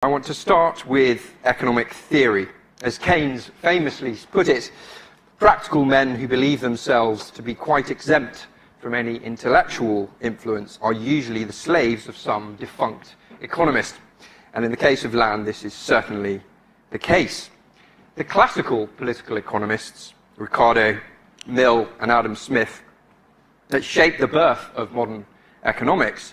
I want to start with economic theory. As Keynes famously put it, practical men who believe themselves to be quite exempt from any intellectual influence are usually the slaves of some defunct economist. And in the case of land, this is certainly the case. The classical political economists, Ricardo, Mill, and Adam Smith, that shaped the birth of modern economics,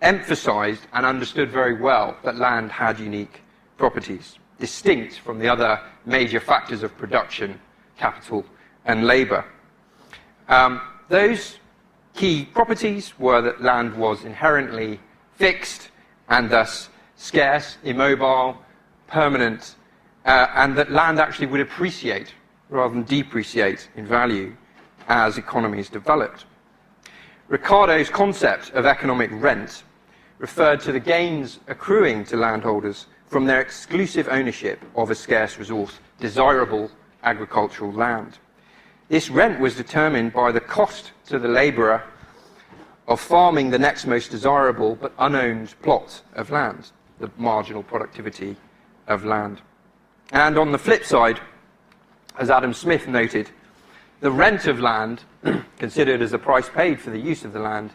emphasized and understood very well that land had unique properties, distinct from the other major factors of production, capital, and labor. Those key properties were that land was inherently fixed and thus scarce, immobile, permanent, and that land actually would appreciate rather than depreciate in value as economies developed. Ricardo's concept of economic rent referred to the gains accruing to landholders from their exclusive ownership of a scarce resource, desirable agricultural land. This rent was determined by the cost to the labourer of farming the next most desirable but unowned plot of land, the marginal productivity of land. And on the flip side, as Adam Smith noted, the rent of land, considered as the price paid for the use of the land,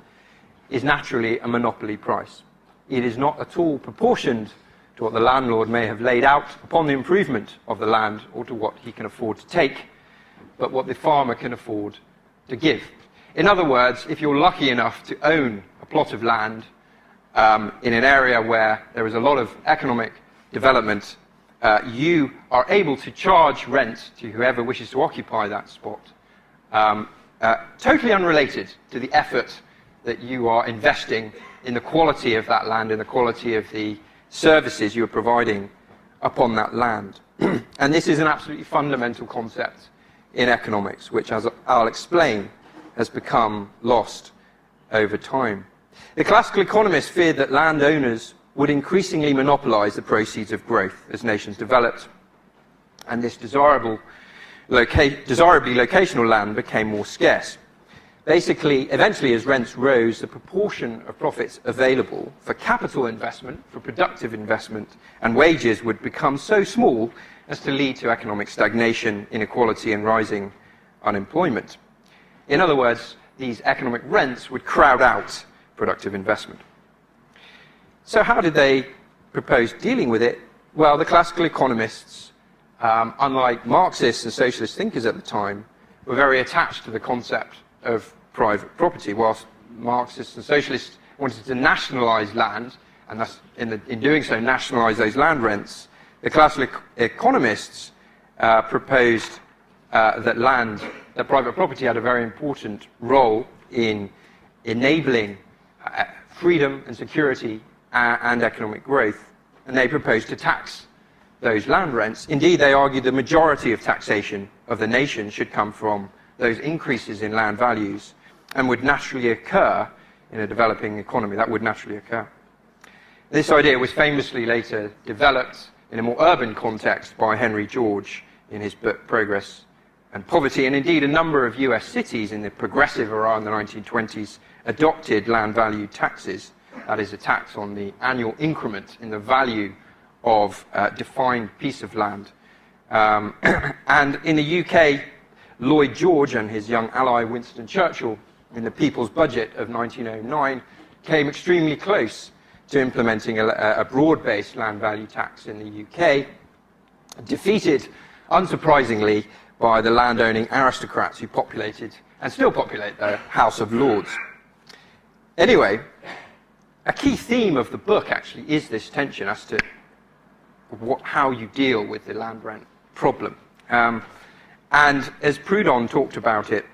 is naturally a monopoly price. It is not at all proportioned to what the landlord may have laid out upon the improvement of the land or to what he can afford to take, but what the farmer can afford to give. In other words, if you're lucky enough to own a plot of land in an area where there is a lot of economic development, you are able to charge rent to whoever wishes to occupy that spot, totally unrelated to the effort that you are investing in the quality of that land and the quality of the services you are providing upon that land. And this is an absolutely fundamental concept in economics, which, as I'll explain, has become lost over time. The classical economists feared that landowners would increasingly monopolize the proceeds of growth as nations developed, and this desirably locational land became more scarce. Basically, eventually, as rents rose, the proportion of profits available for capital investment, for productive investment, and wages would become so small as to lead to economic stagnation, inequality, and rising unemployment. In other words, these economic rents would crowd out productive investment. So how did they propose dealing with it? Well, the classical economists, unlike Marxists and socialist thinkers at the time, were very attached to the concept of private property. Whilst Marxists and socialists wanted to nationalize land, and thus in doing so nationalize those land rents, the classical economists proposed that private property had a very important role in enabling freedom and security and economic growth, and they proposed to tax those land rents. Indeed, they argued the majority of taxation of the nation should come from those increases in land values and would naturally occur in a developing economy. That would naturally occur. This idea was famously later developed in a more urban context by Henry George in his book Progress and Poverty, and indeed a number of US cities in the progressive era in the 1920s adopted land value taxes, that is a tax on the annual increment in the value of a defined piece of land. And in the UK, Lloyd George and his young ally Winston Churchill, in the People's Budget of 1909, came extremely close to implementing a broad-based land value tax in the UK, defeated, unsurprisingly, by the landowning aristocrats who populated, and still populate, the House of Lords. Anyway, a key theme of the book, actually, is this tension as to how you deal with the land rent problem. And as Proudhon talked about it,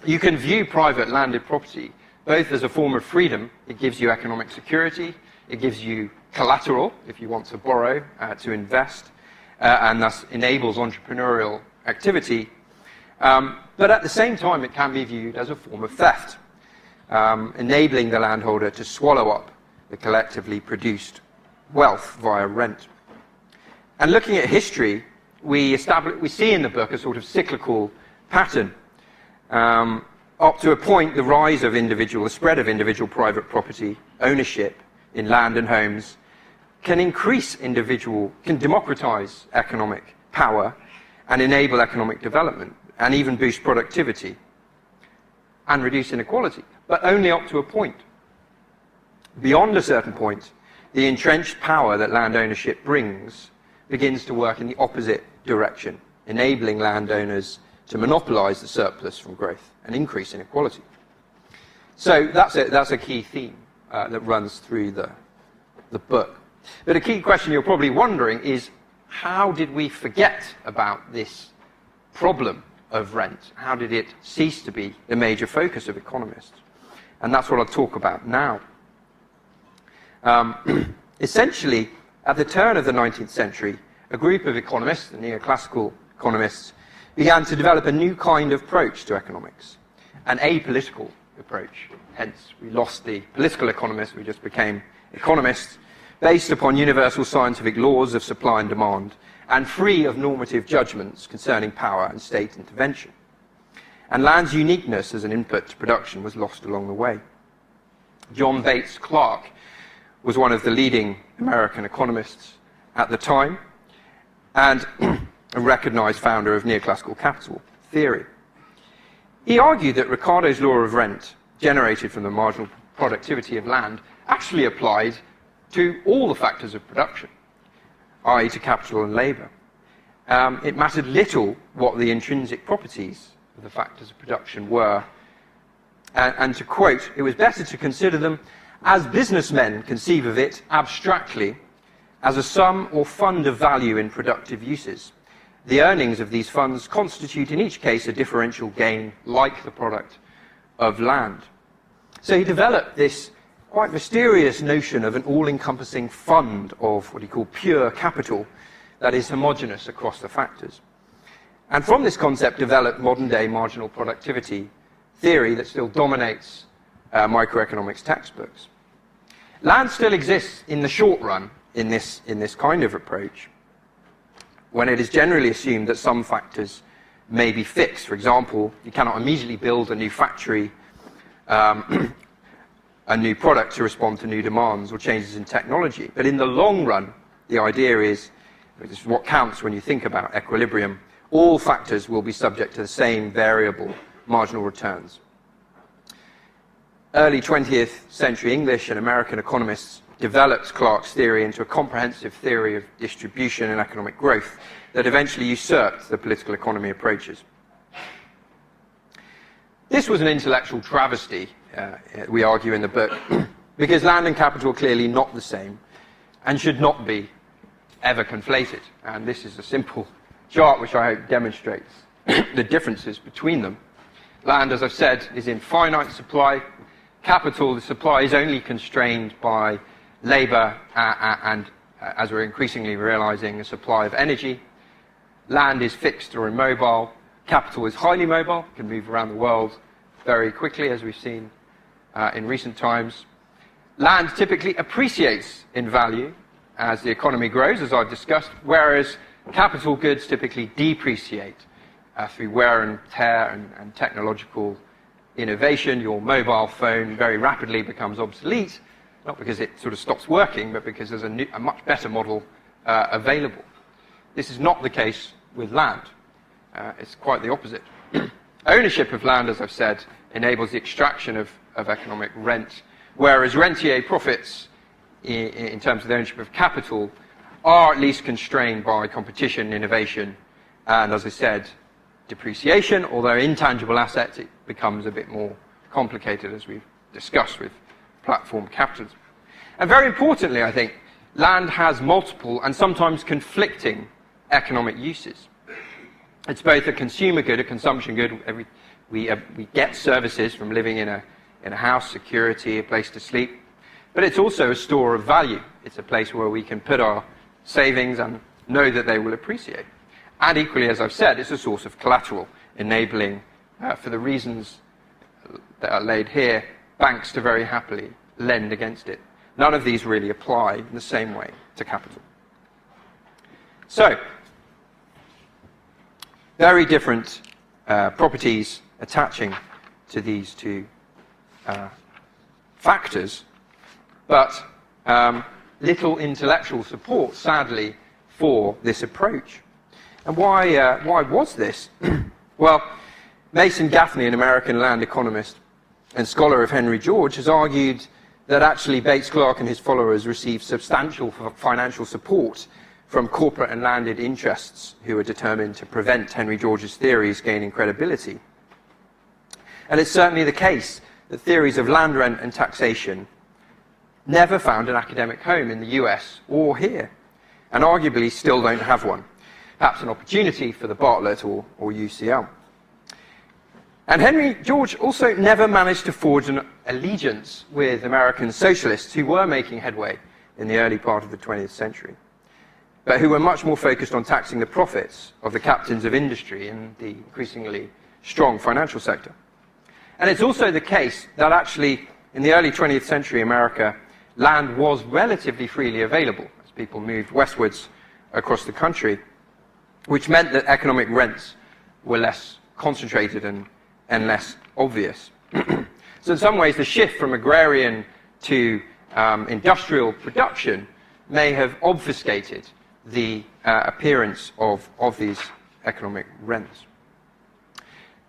you can view private landed property both as a form of freedom. It gives you economic security. It gives you collateral if you want to borrow, to invest, and thus enables entrepreneurial activity. But at the same time, it can be viewed as a form of theft, enabling the landholder to swallow up the collectively produced wealth via rent. And looking at history, we see in the book a sort of cyclical pattern. Up to a point, the spread of individual private property ownership in land and homes can democratize economic power and enable economic development and even boost productivity and reduce inequality, but only up to a point. Beyond a certain point, the entrenched power that land ownership brings begins to work in the opposite direction, enabling landowners to monopolize the surplus from growth and increase inequality. So that's a key theme that runs through the book. But a key question you're probably wondering is, how did we forget about this problem of rent? How did it cease to be the major focus of economists? And that's what I'll talk about now. Essentially, at the turn of the 19th century, a group of economists, the neoclassical economists, began to develop a new kind of approach to economics, an apolitical approach. Hence, we lost the political economists, we just became economists, based upon universal scientific laws of supply and demand, and free of normative judgments concerning power and state intervention. And land's uniqueness as an input to production was lost along the way. John Bates Clark was one of the leading American economists at the time, and a recognized founder of neoclassical capital theory. He argued that Ricardo's law of rent, generated from the marginal productivity of land, actually applied to all the factors of production, i.e. to capital and labour. It mattered little what the intrinsic properties of the factors of production were. And to quote, it was better to consider them as businessmen conceive of it abstractly, as a sum or fund of value in productive uses. The earnings of these funds constitute in each case a differential gain like the product of land. So he developed this quite mysterious notion of an all-encompassing fund of what he called pure capital that is homogeneous across the factors. And from this concept developed modern-day marginal productivity theory that still dominates microeconomics textbooks. Land still exists in the short run in this kind of approach, when it is generally assumed that some factors may be fixed. For example, you cannot immediately build a new factory, a new product to respond to new demands or changes in technology. But in the long run, the idea is, this is what counts when you think about equilibrium, all factors will be subject to the same variable marginal returns. Early 20th century English and American economists developed Clark's theory into a comprehensive theory of distribution and economic growth that eventually usurped the political economy approaches. This was an intellectual travesty, we argue in the book, because land and capital are clearly not the same and should not be ever conflated. And this is a simple chart which I hope demonstrates the differences between them. Land, as I've said, is in finite supply. Capital, the supply, is only constrained by labour and, as we're increasingly realizing, a supply of energy. Land is fixed or immobile. Capital is highly mobile, can move around the world very quickly, as we've seen in recent times. Land typically appreciates in value as the economy grows, as I've discussed, whereas capital goods typically depreciate through wear and tear and technological innovation. Your mobile phone very rapidly becomes obsolete, not because it sort of stops working, but because there's a much better model available. This is not the case with land. It's quite the opposite. Ownership of land, as I've said, enables the extraction of economic rent, whereas rentier profits, in terms of the ownership of capital, are at least constrained by competition, innovation, and, as I said, depreciation. Although intangible assets, it becomes a bit more complicated, as we've discussed with platform capitalism. And very importantly, I think, land has multiple and sometimes conflicting economic uses. It's both a consumer good, a consumption good. We get services from living in a house, security, a place to sleep. But it's also a store of value. It's a place where we can put our savings and know that they will appreciate. And equally, as I've said, it's a source of collateral, enabling, for the reasons that are laid here, banks to very happily lend against it. None of these really apply in the same way to capital. So, very different properties attaching to these two factors, but little intellectual support, sadly, for this approach. And why was this? Well, Mason Gaffney, an American land economist and scholar of Henry George, has argued that actually Bates Clark and his followers received substantial financial support from corporate and landed interests who were determined to prevent Henry George's theories gaining credibility. And it's certainly the case that theories of land rent and taxation never found an academic home in the US or here, and arguably still don't have one. Perhaps an opportunity for the Bartlett or UCL. And Henry George also never managed to forge an allegiance with American socialists who were making headway in the early part of the 20th century, but who were much more focused on taxing the profits of the captains of industry in the increasingly strong financial sector. And it's also the case that actually in the early 20th century America, land was relatively freely available as people moved westwards across the country, which meant that economic rents were less concentrated and less obvious. So in some ways, the shift from agrarian to industrial production may have obfuscated the appearance of these economic rents.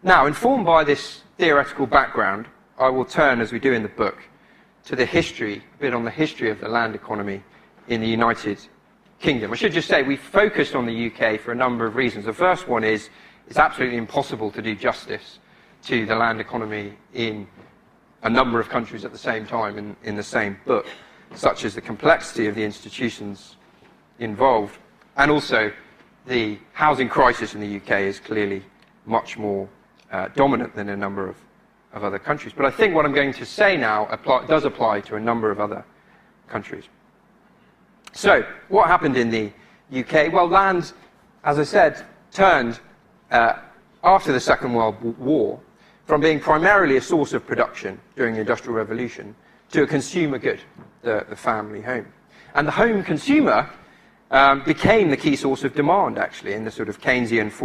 Now, informed by this theoretical background, I will turn, as we do in the book, to the history, a bit on the history of the land economy in the United Kingdom. I should just say we focused on the UK for a number of reasons. The first one is it's absolutely impossible to do justice to the land economy in a number of countries at the same time in the same book, such as the complexity of the institutions involved, and also the housing crisis in the UK is clearly much more dominant than a number of other countries. But I think what I'm going to say now does apply to a number of other countries. So, what happened in the UK? Well, land, as I said, turned after the Second World War from being primarily a source of production during the Industrial Revolution to a consumer good, the family home. And the home consumer became the key source of demand, actually, in the sort of Keynesian form.